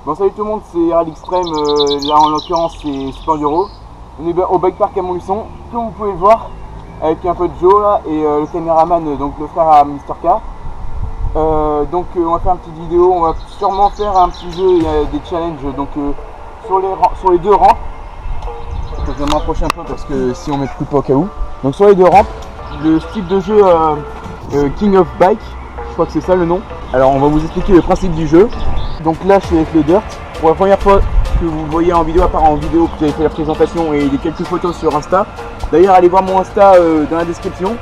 Bon salut tout le monde, c'est Rally Extreme, là en l'occurrence c'est Super Enduro. On est au bike park à Montluçon, comme vous pouvez le voir, avec un peu de Joe là et le caméraman, donc le frère à Mr K. Donc on va faire une petite vidéo, on va sûrement faire un petit jeu, il y a des challenges donc sur les deux rampes. Je vais m'approcher un peu parce que si on met plus pas au cas où. Donc sur les deux rampes, le style de jeu King of Bike, je crois que c'est ça le nom. Alors on va vous expliquer le principe du jeu. Donc là je suis avec le Dirt. Pour la première fois que vous voyez en vidéo, à part en vidéo que j'avais fait la présentation et quelques photos sur Insta. D'ailleurs allez voir mon Insta dans la description.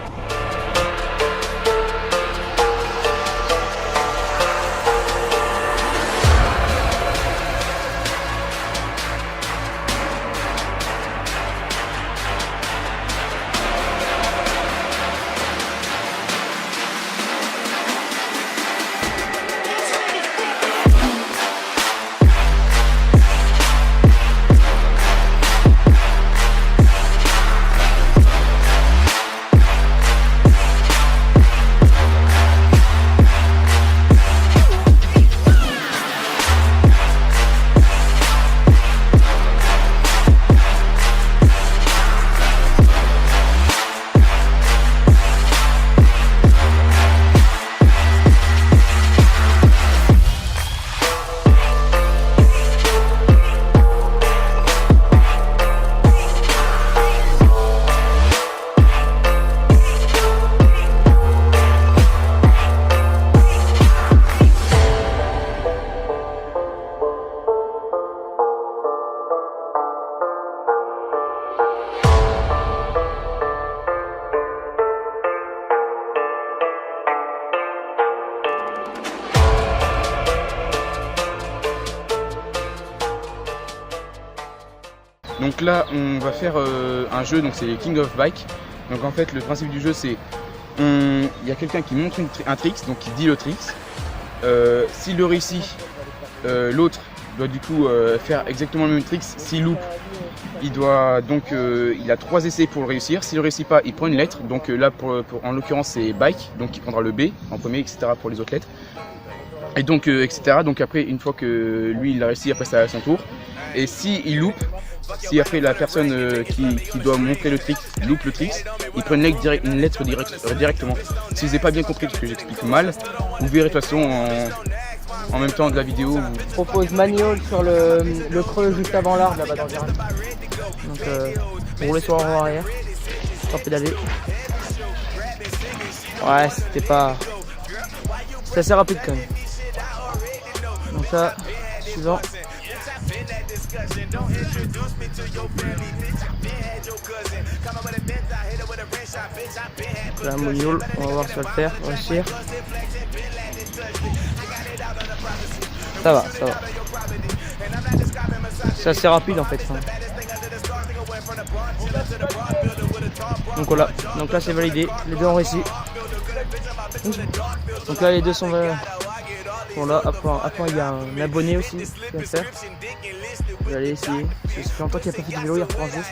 Donc là on va faire un jeu, donc c'est King of Bike. Donc en fait le principe du jeu c'est il y a quelqu'un qui montre un tricks, donc qui dit le tricks. S'il le réussit, l'autre doit du coup faire exactement le même tricks. S'il loupe, il doit donc il a 3 essais pour le réussir. S'il ne réussit pas, il prend une lettre. Donc là en l'occurrence c'est Bike, donc il prendra le B en premier, etc. pour les autres lettres. Et donc etc. Donc après une fois que lui il a réussi, après ça à son tour. Et si il loupe, si après la personne qui doit montrer le trick loupe le trick, il prend une lettre directement. Si vous n'avez pas bien compris parce que j'explique mal, vous verrez de toute façon en même temps de la vidéo. Je propose manual sur le creux juste avant l'arbre là-bas dans le virage. Donc rouler sur l'avant arrière, sans pédaler. Ouais, c'était assez rapide quand même. Donc ça, suivant. Là, manual, on va voir si on va le faire, réussir. Ça va. C'est assez rapide en fait. Donc voilà, donc là c'est validé, les deux ont réussi. Donc là les deux sont là. Après il y a un abonné aussi qui va le faire. Je vais aller essayer. Ça fait longtemps qu'il n'y a pas fait de vélo, il reprend juste.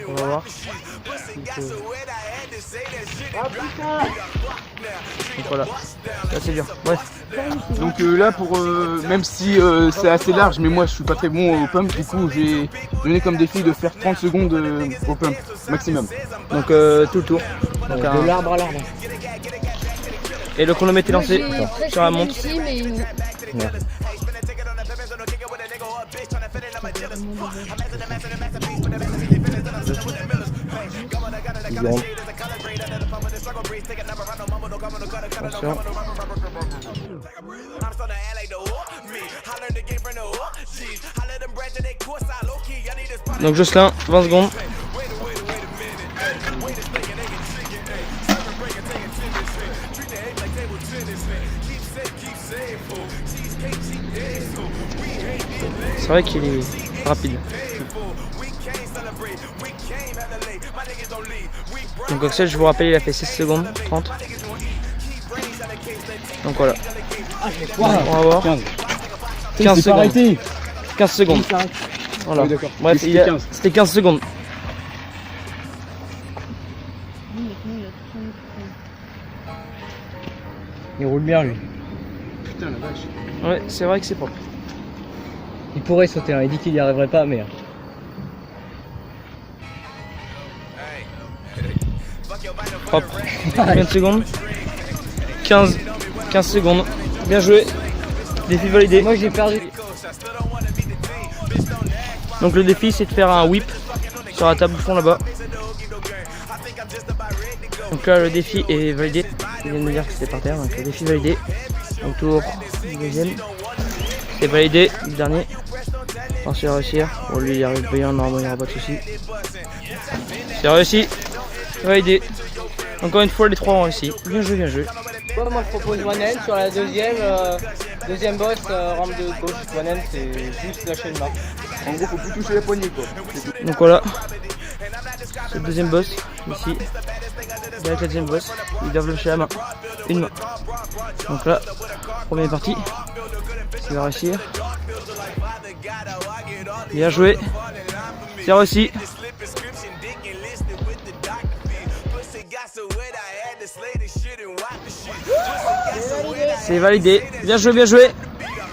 On va voir. Donc voilà, c'est assez dur. Bref. Donc là pour même si c'est assez large, mais moi je suis pas très bon au pump, du coup j'ai donné comme défi de faire 30 secondes au pump maximum. Donc tout le tour. Donc, de l'arbre à l'arbre. Et le chronomètre est lancé sur la montre. Ici, mais... Ouais. Attention. Donc Jocelyn, 20 secondes. C'est vrai qu'il est rapide. Donc Axel, je vous rappelle, il a fait 16 secondes 30. Donc voilà. On va voir. 15 secondes. 15 secondes. Voilà. Oui, d'accord. Bref, c'était 15 secondes. Il roule bien lui. Putain la vache. Ouais, c'est vrai que c'est propre. Il pourrait sauter, hein. Il dit qu'il n'y arriverait pas, mais... Propre. Combien de secondes? 15 secondes. Bien joué. Défi validé. Moi j'ai perdu. Donc le défi c'est de faire un whip sur la table de fond là-bas. Donc là le défi est validé. Il vient de me dire que c'était par terre, donc le défi validé. Donc tour du deuxième. C'est validé, le dernier. Pensez à réussir. Bon lui il arrive bien, normalement il n'y aura pas de soucis. C'est réussi. Validé. Encore une fois les trois ont réussi. Bien joué, bien joué. Moi je propose one hand sur la deuxième boss, rampe de gauche. One hand c'est juste lâcher une marque. En gros, faut plus toucher la poignée quoi. Donc voilà. C'est le deuxième boss ici. Avec la deuxième boss, ils doivent lâcher la main. Une main. Donc là, première partie. Il va réussir. Bien joué. C'est réussi. C'est validé. Bien joué, bien joué.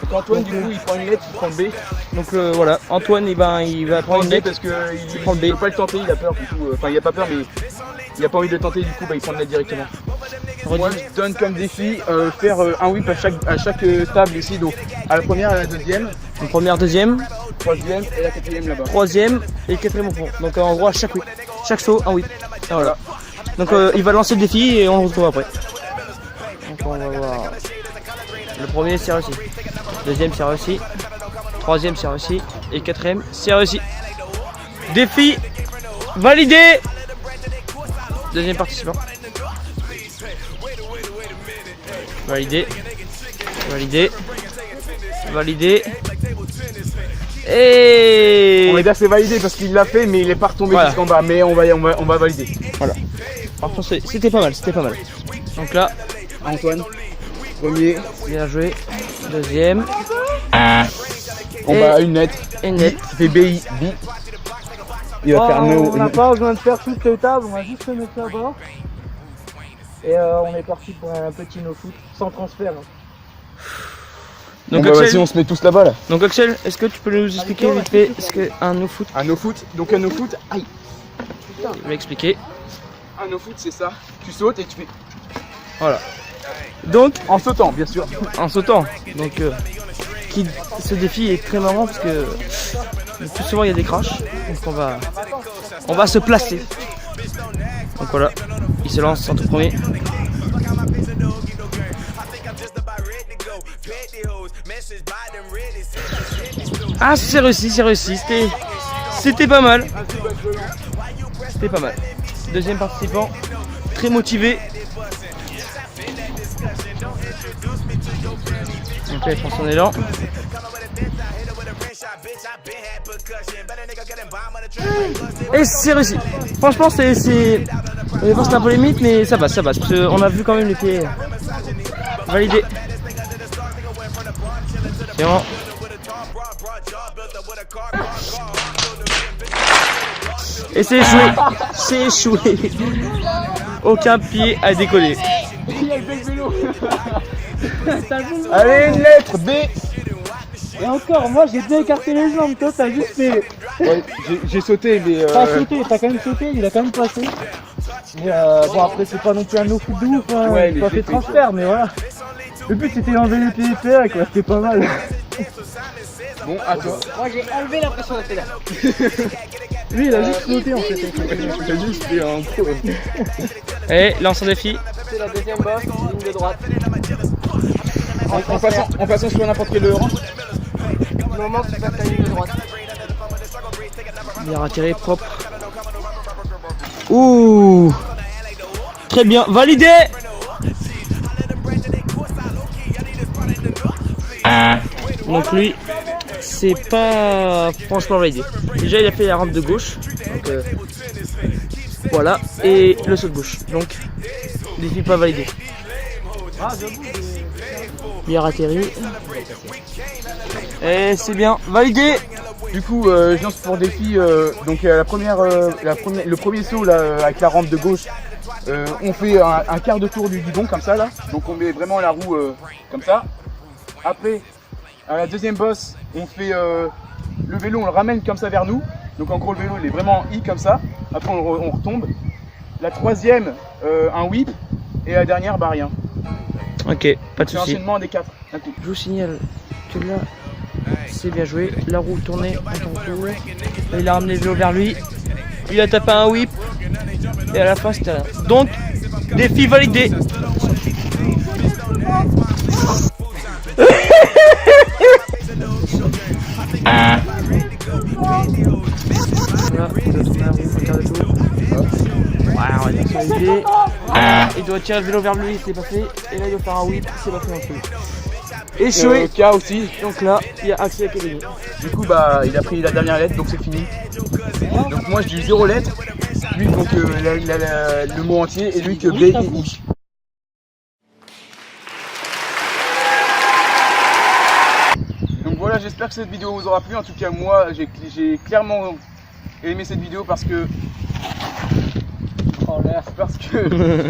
Donc Antoine, du coup, il prend une lettre, il prend le B. Donc voilà, Antoine, il va prendre une lettre parce qu'il prend le B. ne peut pas le tenter, il a peur du coup. Enfin, il a pas peur, mais il a pas envie de le tenter, du coup, il prend une lettre directement. Moi, je donne comme défi faire un whip à chaque table ici. Donc à la première, à la deuxième. Donc première, deuxième, Troisième et la quatrième là-bas. troisième et quatrième au fond. Donc en gros, à chaque whip, chaque saut, un whip. Et voilà. Donc il va lancer le défi et on le retrouve après. Donc on va voir. Le premier c'est réussi. Deuxième c'est réussi. Troisième c'est réussi. Et quatrième c'est réussi. Défi validé. Deuxième participant. Validé. Validé. Validé. Et On est bien, c'est validé parce qu'il l'a fait, mais il est pas retombé voilà. jusqu'en bas. Mais on va valider. Voilà. Par contre c'était pas mal, c'était pas mal. Donc là, Antoine, premier. bien joué. Deuxième. On Et- va à une lettre. Et net. Il fait BI. B. Il va faire no. On n'a pas besoin de faire toutes les tables, on va juste se mettre là-bas. Et on est parti pour un petit no foot sans transfert. Donc Donc vas-y, Axel, on se met tous là-bas là. donc Axel, est-ce que tu peux nous expliquer vite fait ce qu'est un no foot? Un no foot. Donc un no foot. Aïe. Je vais expliquer. Un no foot, c'est ça. Tu sautes et tu fais Voilà. Donc en sautant, bien sûr. en sautant. Donc ce défi est très marrant parce que le plus souvent il y a des crashs. Donc on va se placer. Donc voilà, il se lance en tout premier. Ah c'est réussi, c'était pas mal. C'était pas mal. Deuxième participant, très motivé. Donc là il prend son élan. Et c'est réussi. Franchement c'est. On est un peu limite mais ça passe. Parce qu'on a vu quand même les pieds validés. C'est bon. Et c'est échoué. Aucun pied à décoller. Allez, une lettre B. Et encore, moi j'ai bien écarté les jambes, toi t'as juste fait. Ouais, j'ai sauté, mais. T'as sauté, t'as quand même sauté, il a quand même passé. Mais bon, après c'est pas non plus un no foot de ouf, hein. Ouais, J'ai mais pas j'ai fait fait, transfert, mais voilà. Le but c'était d'enlever les pieds épais, quoi, c'était pas mal. Bon, à toi. Moi j'ai enlevé la pression de là. Lui il a juste sauté en fait. J'ai juste fait un pro. Et lance un défi. C'est la deuxième boss, ligne de droite. En passant sur n'importe quel rang. Au moment où tu passes la ligne de droite. Bien retiré, propre. Ouh. Très bien, validé. Donc lui, c'est pas franchement validé. Déjà il a fait la rampe de gauche. Donc voilà. Et le saut de gauche. Donc défi pas validé. Bien atterri. Et c'est bien validé. Du coup, je lance pour défi. Donc le premier saut là, avec la rampe de gauche, on fait un quart de tour du guidon comme ça là. Donc on met vraiment la roue comme ça. Après, À la deuxième bosse, on fait le vélo, on le ramène comme ça vers nous. Donc en gros le vélo il est vraiment en I comme ça. Après on retombe. La troisième, un whip. Et la dernière, bah rien. Ok, pas de C'est soucis. l'enchaînement des 4 d'un coup. Je vous signale que là, c'est bien joué. La roue tournée à ton tour. Il a ramené le vélo vers lui. Il a tapé un whip. Et à la fin, c'était rien. Donc, défi validé. Voilà, il doit tourner la roue, regarde le tour. Wow, il a validé. Il doit tirer le vélo vers lui, c'est pas fait. Et là, il doit faire un whip, c'est pas fait non plus. Échoué. K aussi. Donc là, il y a Axel qui a gagné. Du coup bah il a pris la dernière lettre donc c'est fini. Donc moi j'ai eu 0 lettre. Lui donc le mot entier et lui que B et I. Donc voilà, j'espère que cette vidéo vous aura plu. En tout cas moi j'ai clairement aimé cette vidéo parce que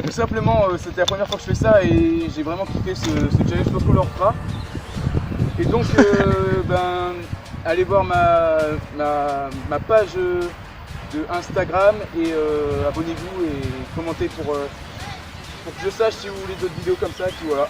tout simplement c'était la première fois que je fais ça et j'ai vraiment kiffé ce challenge. Je pense qu'on le refera. Et donc ben allez voir ma page de Instagram et abonnez-vous et commentez pour que je sache si vous voulez d'autres vidéos comme ça et puis voilà.